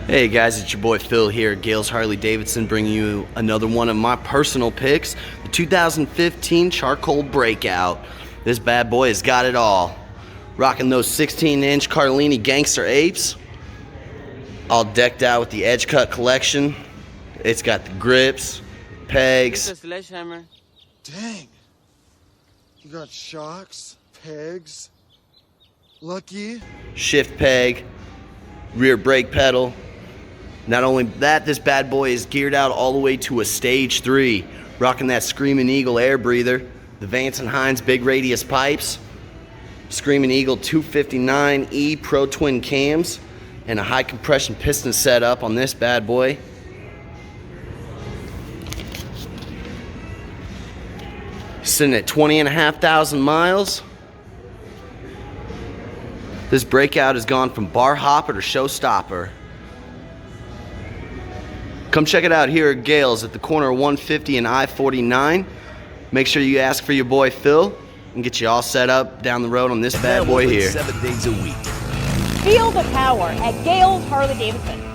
Hey guys, it's your boy Phil here at Gail's Harley-Davidson, bringing you another one of my personal picks, the 2015 Charcoal Breakout. This bad boy has got it all. Rocking those 16-inch Carlini Gangster Apes, all decked out with the Edge Cut collection. It's got the grips, pegs. Sledgehammer. Dang. You got shocks, pegs, lucky. Shift peg, rear brake pedal. Not only that, this bad boy is geared out all the way to a stage 3, rocking that Screaming Eagle air breather, the Vance & Hines big radius pipes, Screaming Eagle 259E Pro Twin cams, and a high compression piston setup on this bad boy. Sitting at 20,500 miles. This Breakout has gone from bar hopper to showstopper. Come check it out here at Gail's at the corner of 150 and I-49. Make sure you ask for your boy Phil and get you all set up down the road on this bad boy here. 7 days a week. Feel the power at Gail's Harley-Davidson.